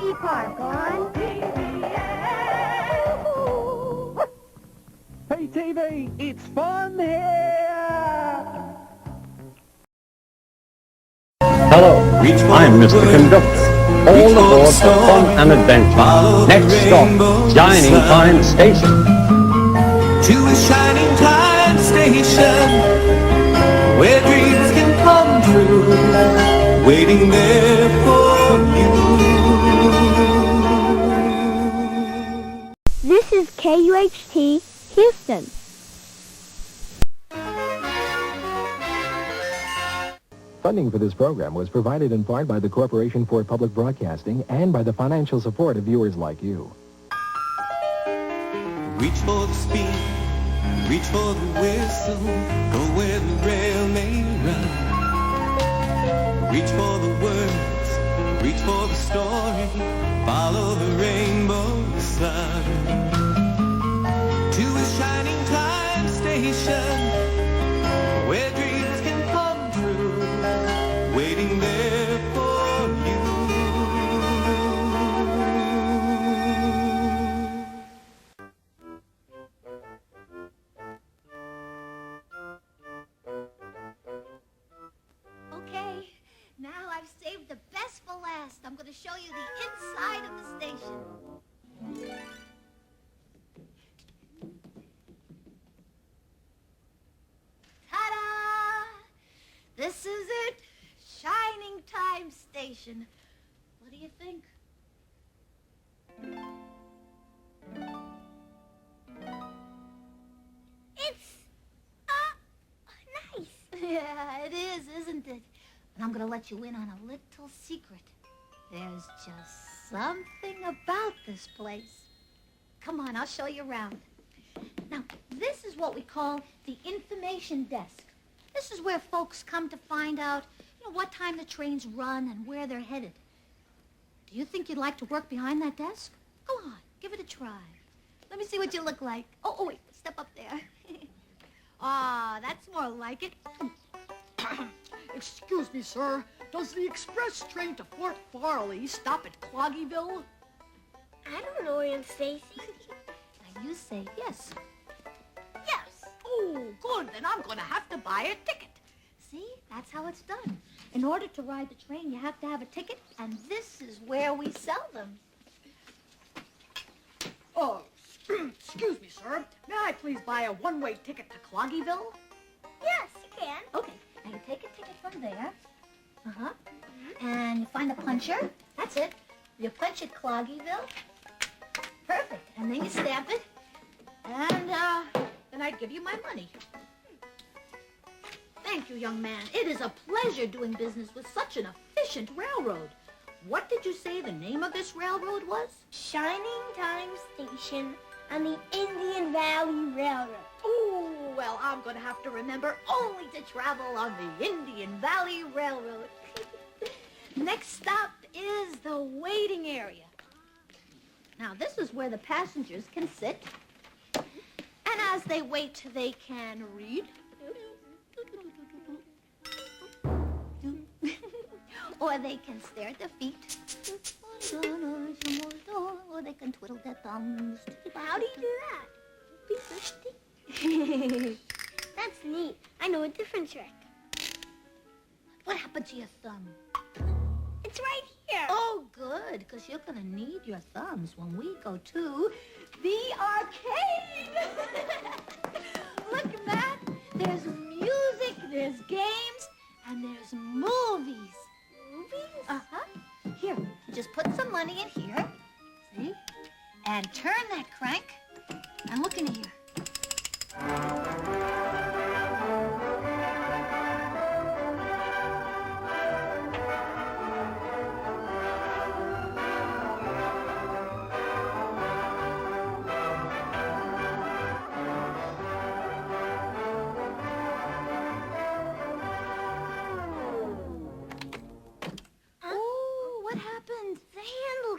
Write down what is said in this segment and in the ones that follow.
Energy Park on Hey, TV, it's fun here! Hello, I'm Mr. Conductor. All aboard for fun and adventure. Next stop, Shining Time Station. To a shining time station where dreams can come true, waiting there for you. This is KUHT Houston. Funding for this program was provided in part by the Corporation for Public Broadcasting and by the financial support of viewers like you. Reach for the speed, reach for the whistle, go where the rail may run. Reach for the words, reach for the story, follow the rainbow sun. To a shining time station where dreams can come true, waiting there for you. Okay, now I've saved the best for last. I'm going to show you the inside of the station. Ta-da! This is it. Shining Time Station. What do you think? It's, nice. Yeah, it is, isn't it? But I'm going to let you in on a little secret. There's just something about this place. Come on, I'll show you around. Now, this is what we call the information desk. This is where folks come to find out, what time the trains run and where they're headed. Do you think you'd like to work behind that desk? Go on, give it a try. Let me see what you look like. Oh, wait, step up there. Ah, that's more like it. Excuse me, sir. Does the express train to Fort Farley stop at Cloggyville? I don't know, Aunt Stacy. Now you say yes. Yes. Oh, good. Then I'm going to have to buy a ticket. See, that's how it's done. In order to ride the train, you have to have a ticket, and this is where we sell them. Oh, excuse me, sir. May I please buy a one-way ticket to Cloggyville? Yes, you can. Okay, now you take a ticket from there. Uh-huh. And you find the puncher. That's it. You punch it Cloggyville. Perfect. And then you stamp it. And, then I'd give you my money. Thank you, young man. It is a pleasure doing business with such an efficient railroad. What did you say the name of this railroad was? Shining Time Station on the Indian Valley Railroad. Oh, well, I'm going to have to remember only to travel on the Indian Valley Railroad. Next stop is the waiting area. Now, this is where the passengers can sit. And as they wait, they can read. Or they can stare at their feet. Or they can twiddle their thumbs. How do you do that? Be thirsty. That's neat. I know a different trick. What happened to your thumb? It's right here. Oh, good, because you're going to need your thumbs when we go to the arcade. Look at that. There's music, there's games, and there's movies. Movies? Uh-huh. Here, just put some money in here. See? And turn that crank. And look in here.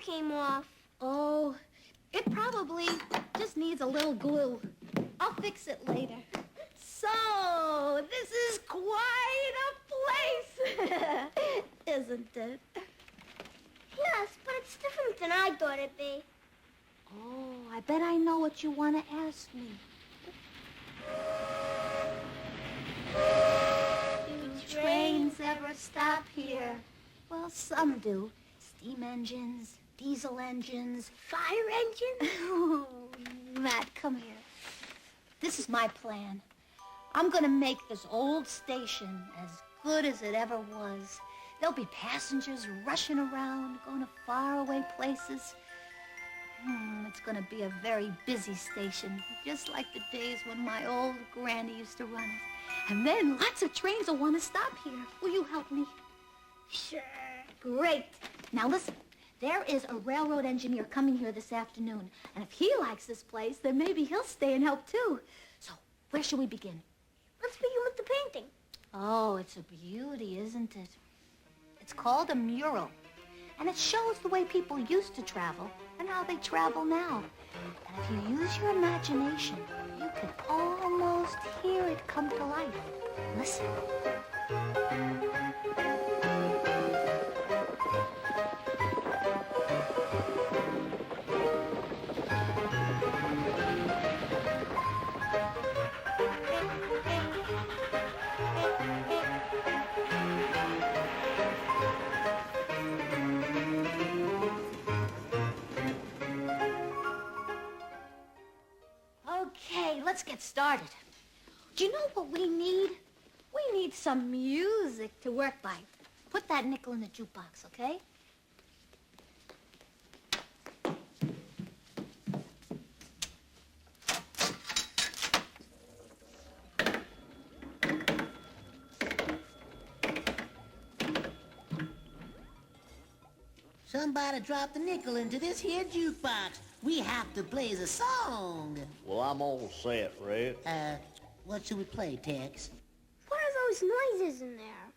Came off. Oh, it probably just needs a little glue. I'll fix it later. So, this is quite a place, isn't it? Yes, but it's different than I thought it'd be. Oh, I bet I know what you want to ask me. Do trains ever stop here? Well, some do. Steam engines, diesel engines. Fire engine? Oh, Matt, come here. This is my plan. I'm gonna make this old station as good as it ever was. There'll be passengers rushing around, going to faraway places. It's gonna be a very busy station, just like the days when my old granny used to run it. And then lots of trains will want to stop here. Will you help me? Sure. Great. Now listen, there is a railroad engineer coming here this afternoon. And if he likes this place, then maybe he'll stay and help too. So, where should we begin? Let's begin with the painting. Oh, it's a beauty, isn't it? It's called a mural. And it shows the way people used to travel and how they travel now. And if you use your imagination, you can almost hear it come to life. Listen. Okay, let's get started. Do you know what we need? We need some music to work by. Put that nickel in the jukebox, okay? Somebody dropped the nickel into this here jukebox. We have to play the song. Well, I'm all set, Red. What should we play, Tex? What are those noises in there?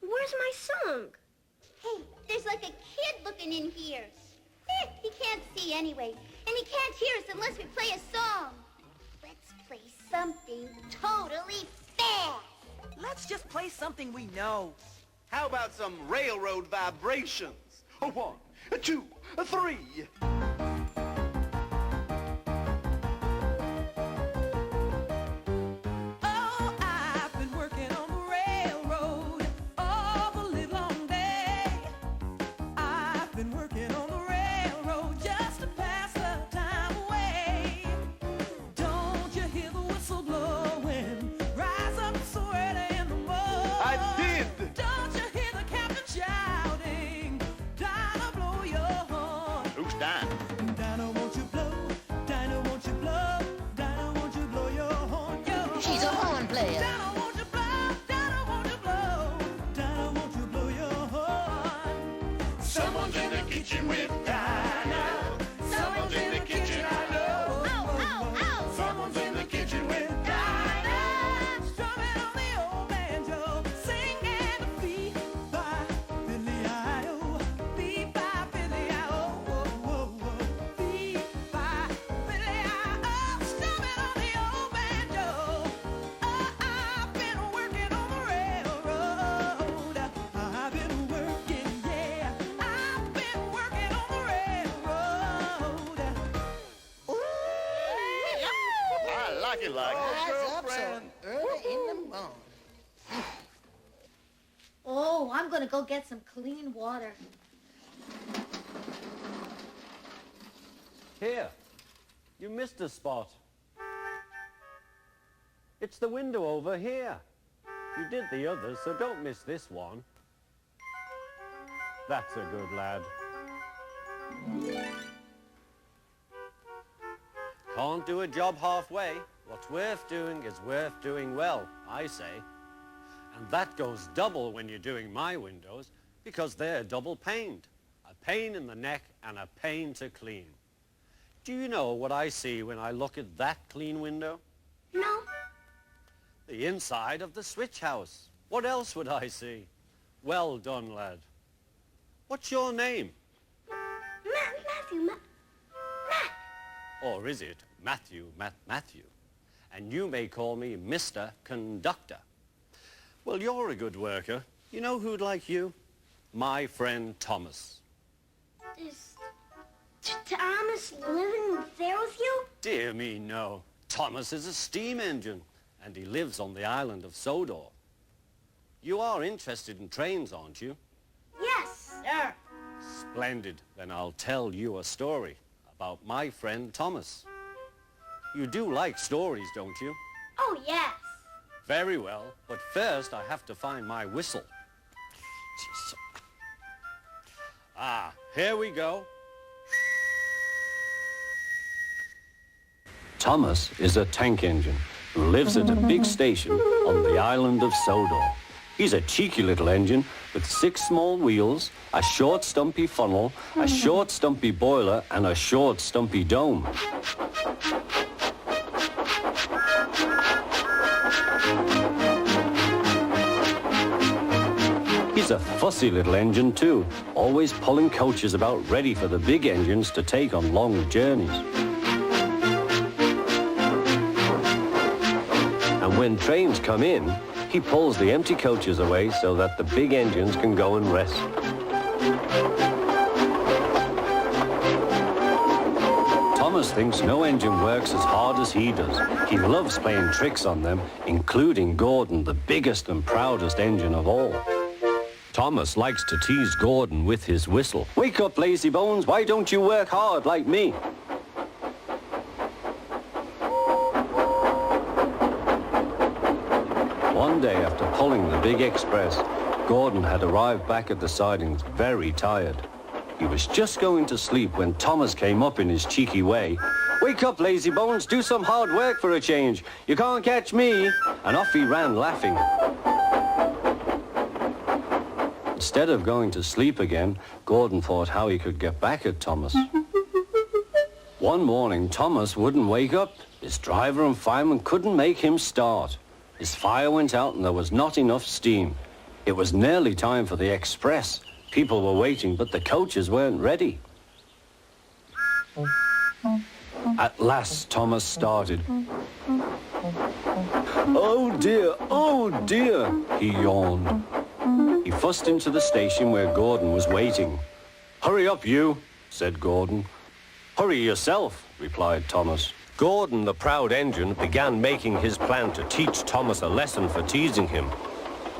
Where's my song? Hey, there's like a kid looking in here. He can't see anyway, and he can't hear us unless we play a song. Let's play something totally fast. Let's just play something we know. How about some railroad vibrations? A 1, a 2, a 3. Oh, I've been working on the railroad all the livelong day. I've been working on the railroad just to pass the time away. Don't you hear the whistle blowing? Rise up so early in the morning. I did. Don't you hear the captain shouting? Dinah, blow your horn. Who's Dinah? Dinah, won't you blow? Dinah, won't you blow? Dinah, won't you blow your horn? She's a horn player. Dinah, won't you blow? Dinah, won't you blow? Dinah, won't you blow your horn? Someone's in the kitchen with Dinah. Someone's in the kitchen, I know. Ow! Someone's in the kitchen with Dinah. Strumming on the old banjo, singing a fee by Billy-I-O, fee by Billy-I-O, fee by Billy-I-O, strumming on the old banjo. Oh, I've been working on the railroad. I've been working, yeah. I've been working on the railroad. I like it like this, Rise up so girlfriend. early in the morning. Oh, I'm gonna go get some clean water. Here, you missed a spot. It's the window over here. You did the others, so don't miss this one. That's a good lad. Can't do a job halfway. What's worth doing is worth doing well, I say. And that goes double when you're doing my windows, because they're double paned. A pane in the neck and a pane to clean. Do you know what I see when I look at that clean window? No. The inside of the switch house. What else would I see? Well done, lad. What's your name? Matthew. Or is it Matthew? And you may call me Mr. Conductor. Well, you're a good worker. You know who'd like you? my friend Thomas. Does Thomas living there with you? Dear me, no. Thomas is a steam engine, and he lives on the island of Sodor. You are interested in trains, aren't you? Yes, sir. Splendid. Then I'll tell you a story about my friend Thomas. You do like stories, don't you? Oh, yes. Very well, but first I have to find my whistle. Ah, here we go. Thomas is a tank engine who lives at a big station on the island of Sodor. He's a cheeky little engine with 6 small wheels, a short stumpy funnel, a short stumpy boiler, and a short stumpy dome. He's a fussy little engine too, always pulling coaches about ready for the big engines to take on long journeys. And when trains come in, he pulls the empty coaches away so that the big engines can go and rest. Thomas thinks no engine works as hard as he does. He loves playing tricks on them, including Gordon, the biggest and proudest engine of all. Thomas likes to tease Gordon with his whistle. Wake up, lazy bones, why don't you work hard like me? One day after pulling the big express, Gordon had arrived back at the sidings very tired. He was just going to sleep when Thomas came up in his cheeky way. Wake up, lazy bones, do some hard work for a change. You can't catch me. And off he ran laughing. Instead of going to sleep again, Gordon thought how he could get back at Thomas. One morning, Thomas wouldn't wake up. His driver and fireman couldn't make him start. His fire went out and there was not enough steam. It was nearly time for the express. People were waiting, but the coaches weren't ready. At last, Thomas started. Oh dear, he yawned. He fussed into the station where Gordon was waiting. Hurry up, you, said Gordon. Hurry yourself, replied Thomas. Gordon, the proud engine, began making his plan to teach Thomas a lesson for teasing him.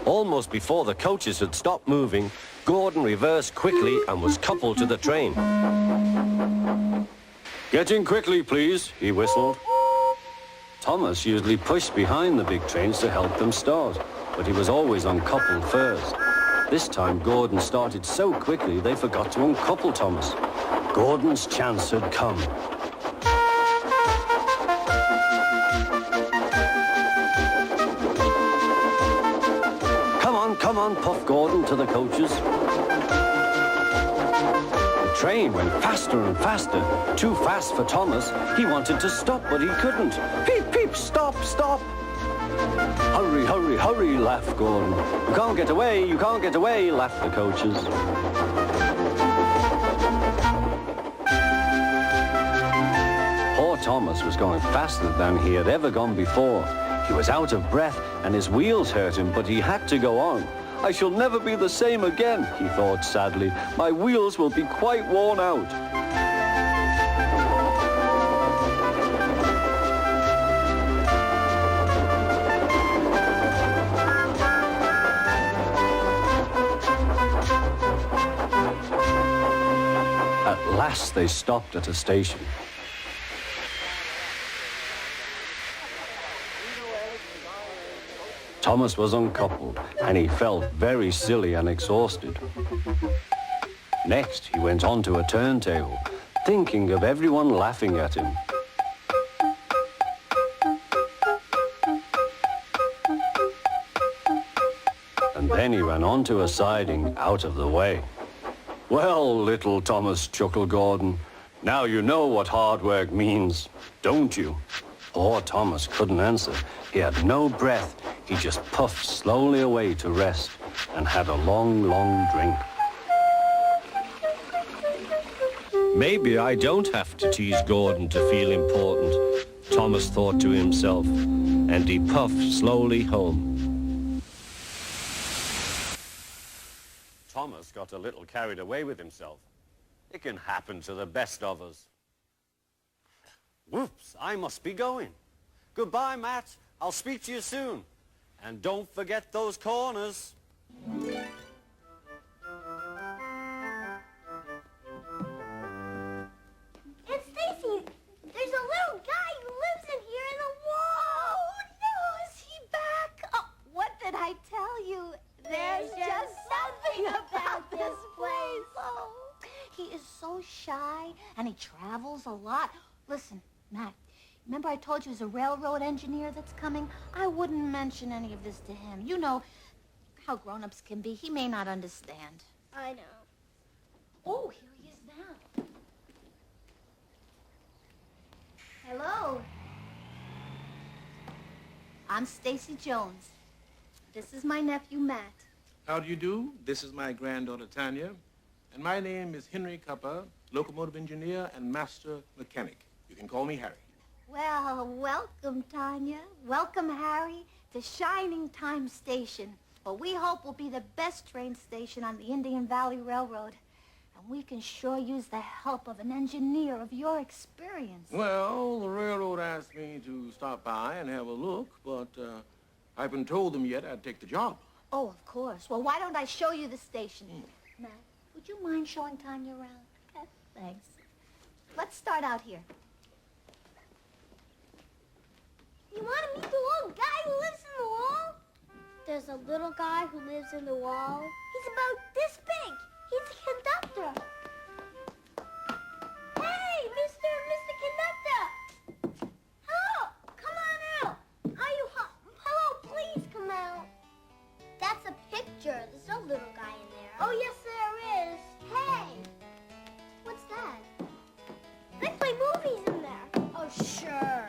Almost before the coaches had stopped moving, Gordon reversed quickly and was coupled to the train. Get in quickly, please, he whistled. Thomas usually pushed behind the big trains to help them start, but he was always uncoupled first. This time, Gordon started so quickly they forgot to uncouple Thomas. Gordon's chance had come. Come on, puffed Gordon to the coaches. The train went faster and faster, too fast for Thomas. He wanted to stop, but he couldn't. Peep, peep, stop, stop. Hurry, hurry, hurry, laughed Gordon. You can't get away, laughed the coaches. Poor Thomas was going faster than he had ever gone before. He was out of breath and his wheels hurt him, but he had to go on. I shall never be the same again, he thought sadly. My wheels will be quite worn out. At last they stopped at a station. Thomas was uncoupled, and he felt very silly and exhausted. Next, he went on to a turntable, thinking of everyone laughing at him. And then he ran onto a siding out of the way. Well, little Thomas, chuckled Gordon, now you know what hard work means, don't you? Poor Thomas couldn't answer. He had no breath. He just puffed slowly away to rest and had a long, long drink. Maybe I don't have to tease Gordon to feel important, Thomas thought to himself, and he puffed slowly home. Thomas got a little carried away with himself. It can happen to the best of us. Whoops, I must be going. Goodbye, Matt. I'll speak to you soon. And don't forget those corners. And Stacy, there's a little guy who lives in here in the wall. Oh, no, is he back? Oh, what did I tell you? There's just something about this place. Oh, he is so shy, and he travels a lot. Listen, Matt, remember I told you he's a railroad engineer that's coming? I wouldn't mention any of this to him. You know how grown-ups can be. He may not understand. I know. Oh, here he is now. Hello. I'm Stacy Jones. This is my nephew, Matt. How do you do? This is my granddaughter, Tanya. And my name is Henry Cupper, locomotive engineer and master mechanic. You can call me Harry. Well, welcome, Tanya. Welcome, Harry, to Shining Time Station. Well, we hope will be the best train station on the Indian Valley Railroad. And we can sure use the help of an engineer of your experience. Well, the railroad asked me to stop by and have a look, but I haven't told them yet I'd take the job. Oh, of course. Well, why don't I show you the station? Matt, would you mind showing Tanya around? Okay, thanks. Let's start out here. You want to meet the little guy who lives in the wall? There's a little guy who lives in the wall. He's about this big. He's a conductor. Hey, Mr. Conductor! Hello, come on out. Are you hello, please come out. That's a picture. There's no little guy in there. Oh, yes, there is. Hey, what's that? They play movies in there. Oh, sure.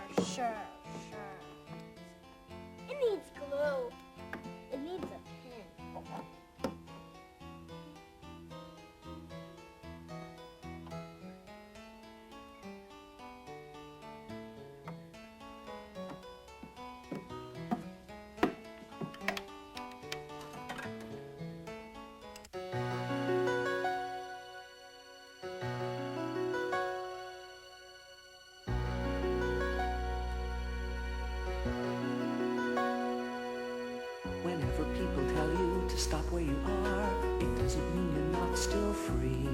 It needs glue. It needs a pen. Whenever people tell you to stop where you are, it doesn't mean you're not still free.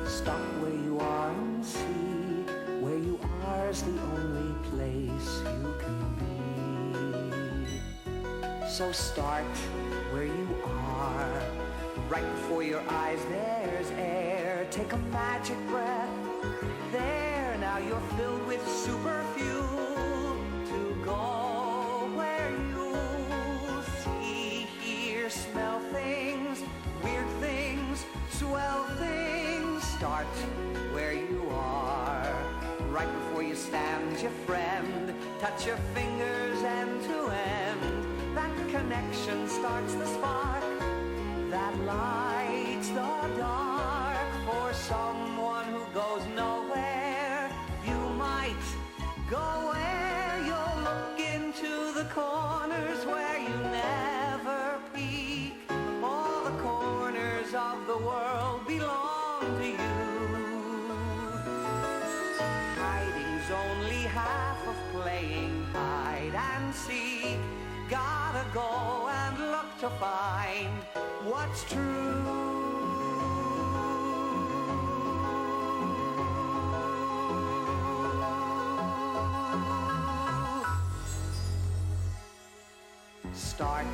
Stop where you are and see where you are is the only place you can be. So start where you are. Right before your eyes there's air. Take a magic breath. There, now you're filled with super fuel to go where you see, hear, smell things, weird things, swell things. Start where you are. Right before you stand your friend. Touch your fingers end to end. That connection starts the spark that lights the dark. For someone who goes nowhere, you might go where you'll look into the corners where you never peek. All the corners of the world belong to you. Hiding's only half of playing hide and seek. Gotta go and look to find what's true. Start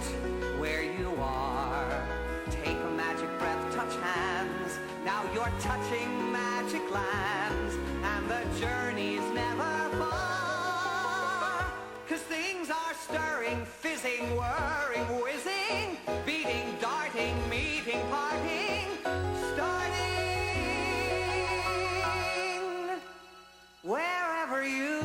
where you are. Take a magic breath, touch hands. Now you're touching magic lands, and the journey's never far. 'Cause things are stirring, fizzing, whirring, whizzing, beating, darting, meeting, parting, starting wherever you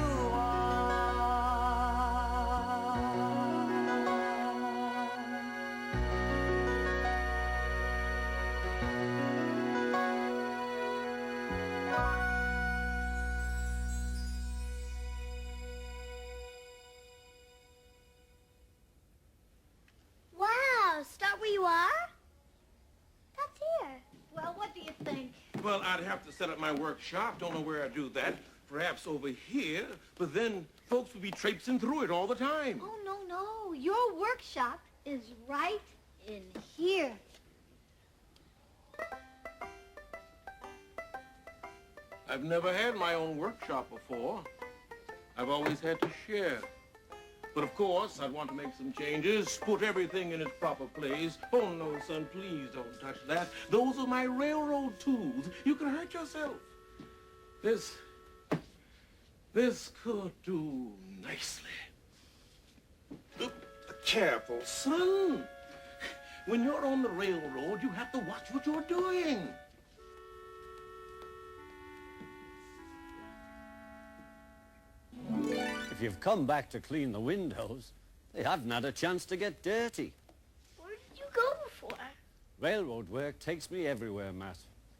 Well, I'd have to set up my workshop. Don't know where I'd do that. Perhaps over here, but then folks would be traipsing through it all the time. Oh, no, no. Your workshop is right in here. I've never had my own workshop before. I've always had to share. But of course, I'd want to make some changes, put everything in its proper place. Oh, no, son, please don't touch that. Those are my railroad tools. You can hurt yourself. This could do nicely. Careful, son. When you're on the railroad, you have to watch what you're doing. If you've come back to clean the windows, they haven't had a chance to get dirty. Where did you go before? Railroad work takes me everywhere, Matt.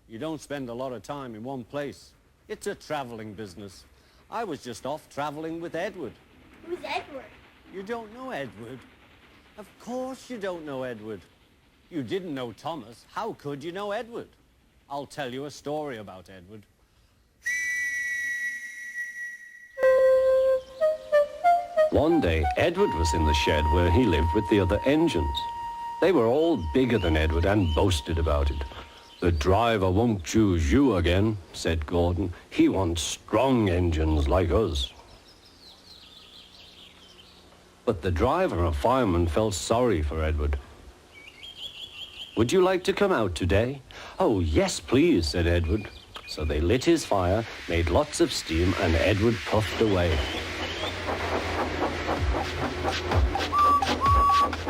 You don't spend a lot of time in one place. It's a traveling business. I was just off traveling with Edward. Who's Edward? You don't know Edward? Of course you don't know Edward. You didn't know Thomas. How could you know Edward? I'll tell you a story about Edward. One day, Edward was in the shed where he lived with the other engines. They were all bigger than Edward and boasted about it. "The driver won't choose you again," said Gordon. "He wants strong engines like us." But the driver and fireman felt sorry for Edward. "Would you like to come out today?" "Oh, yes, please," said Edward. So they lit his fire, made lots of steam, and Edward puffed away.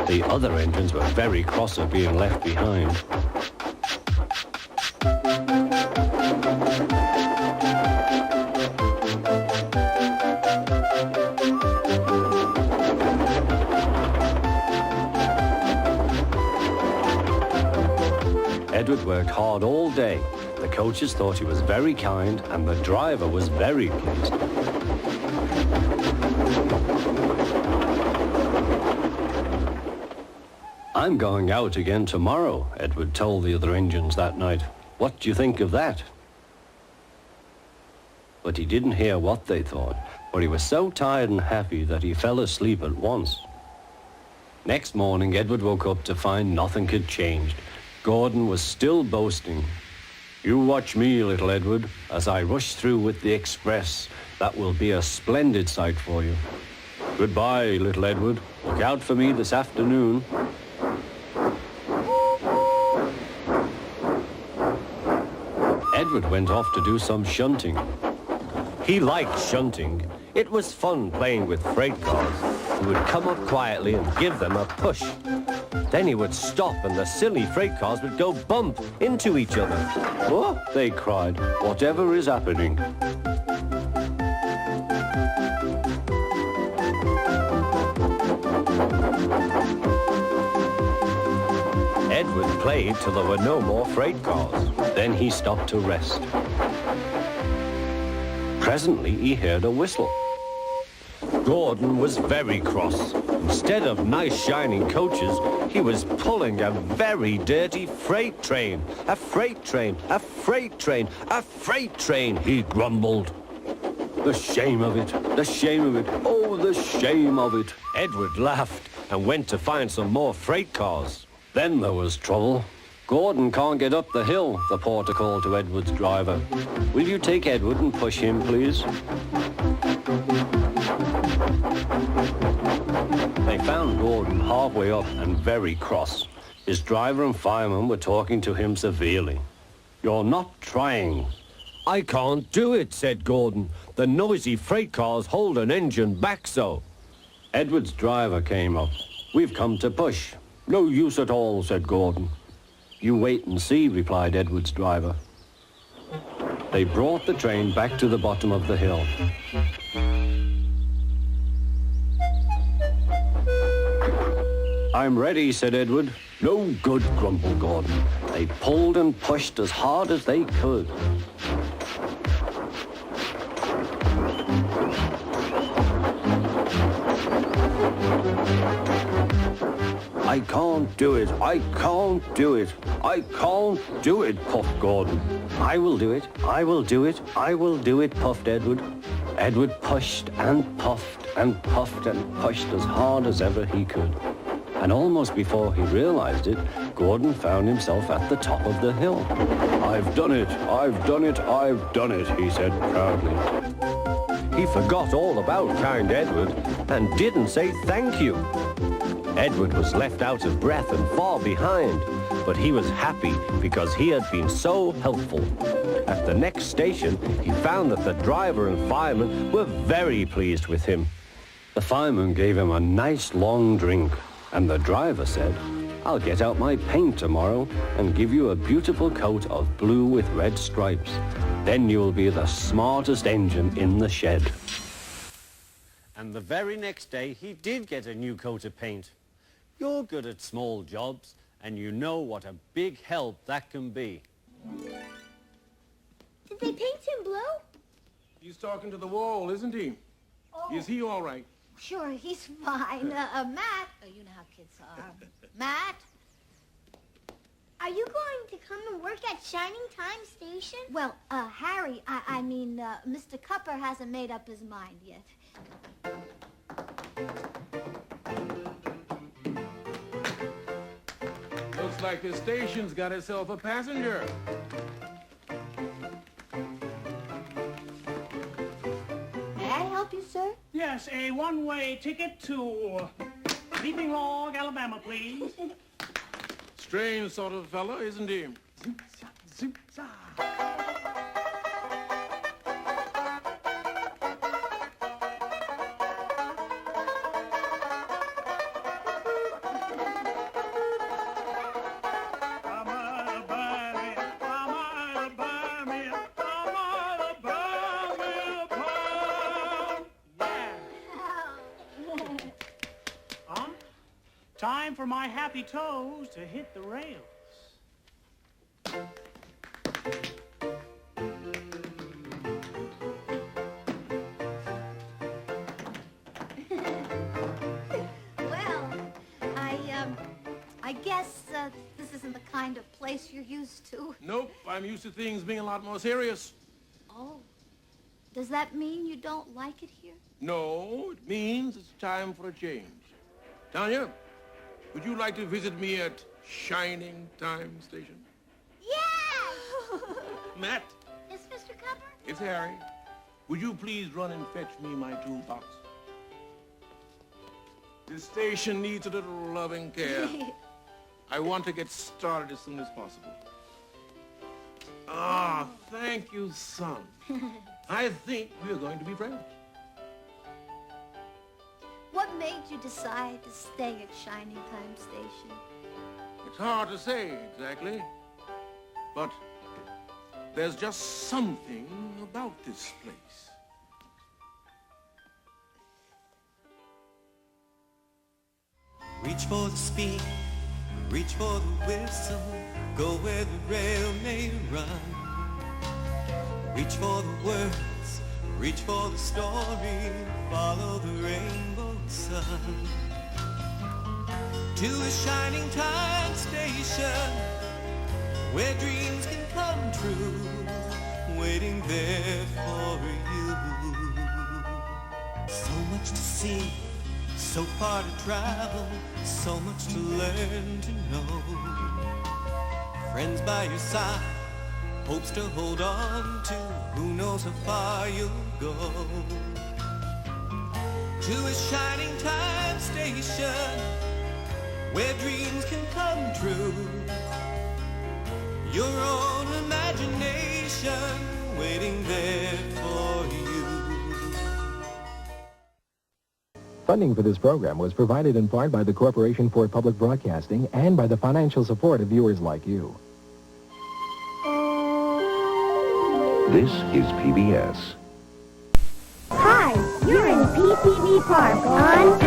The other engines were very cross at being left behind. Edward worked hard all day. The coaches thought he was very kind, and the driver was very pleased. "I'm going out again tomorrow," Edward told the other engines that night. "What do you think of that?" But he didn't hear what they thought, for he was so tired and happy that he fell asleep at once. Next morning, Edward woke up to find nothing had changed. Gordon was still boasting. "You watch me, little Edward, as I rush through with the express. That will be a splendid sight for you. Goodbye, little Edward. Look out for me this afternoon." Edward went off to do some shunting. He liked shunting. It was fun playing with freight cars. He would come up quietly and give them a push. Then he would stop and the silly freight cars would go bump into each other. "Oh," they cried, "whatever is happening?" Edward played till there were no more freight cars. Then he stopped to rest. Presently, he heard a whistle. Gordon was very cross. Instead of nice shining coaches, he was pulling a very dirty freight train. "A freight train, a freight train, a freight train," he grumbled. "The shame of it, the shame of it, oh, the shame of it." Edward laughed and went to find some more freight cars. Then there was trouble. "Gordon can't get up the hill," the porter called to Edward's driver. "Will you take Edward and push him, please?" They found Gordon halfway up and very cross. His driver and fireman were talking to him severely. "You're not trying." "I can't do it," said Gordon. "The noisy freight cars hold an engine back so." Edward's driver came up. "We've come to push." "No use at all," said Gordon. "You wait and see," replied Edward's driver. They brought the train back to the bottom of the hill. "I'm ready," said Edward. "No good," grumbled Gordon. They pulled and pushed as hard as they could. I can't do it. I can't do it. I can't do it, puffed Gordon. I will do it. I will do it. I will do it, puffed Edward. Edward pushed and puffed and puffed and pushed as hard as ever he could. And almost before he realized it, Gordon found himself at the top of the hill. I've done it. I've done it. I've done it, he said proudly. He forgot all about kind Edward and didn't say thank you. Edward was left out of breath and far behind, but he was happy because he had been so helpful. At the next station, he found that the driver and fireman were very pleased with him. The fireman gave him a nice long drink, and the driver said, I'll get out my paint tomorrow and give you a beautiful coat of blue with red stripes. Then you'll be the smartest engine in the shed. And the very next day, he did get a new coat of paint. You're good at small jobs, and you know what a big help that can be. Did they paint him blue? He's talking to the wall, isn't he? Oh. Is he all right? Sure, he's fine. Matt, you know how kids are. Matt? Are you going to come and work at Shining Time Station? Well, Harry, I mean, Mr. Cupper hasn't made up his mind yet. Looks like the station's got itself a passenger. May I help you, sir? Yes, a one-way ticket to Leaping Log, Alabama, please. Strange sort of fellow, isn't he? Time for my happy toes to hit the rails. Well, I guess this isn't the kind of place you're used to. Nope, I'm used to things being a lot more serious. Oh, does that mean you don't like it here? No, it means it's time for a change. Tanya, would you like to visit me at Shining Time Station? Yes! Matt, Yes, Mr. Cupper? it's Harry. Would you please run and fetch me my toolbox? This station needs a little loving care. I want to get started as soon as possible. Ah, thank you, son. I think we're going to be friends. What made you decide to stay at Shining Time Station? It's hard to say exactly, but there's just something about this place. Reach for the speed, reach for the whistle, go where the rail may run. Reach for the words, reach for the story, follow the rainbow sun. To a shining time station, where dreams can come true, waiting there for you. So much to see, so far to travel, so much to learn to know. Friends by your side, hopes to hold on to, who knows how far you'll go. To a shining time station, where dreams can come true. Your own imagination waiting there for you. Funding for this program was provided in part by the Corporation for Public Broadcasting and by the financial support of viewers like you. This is PBS. Hi, you're in PTV Park on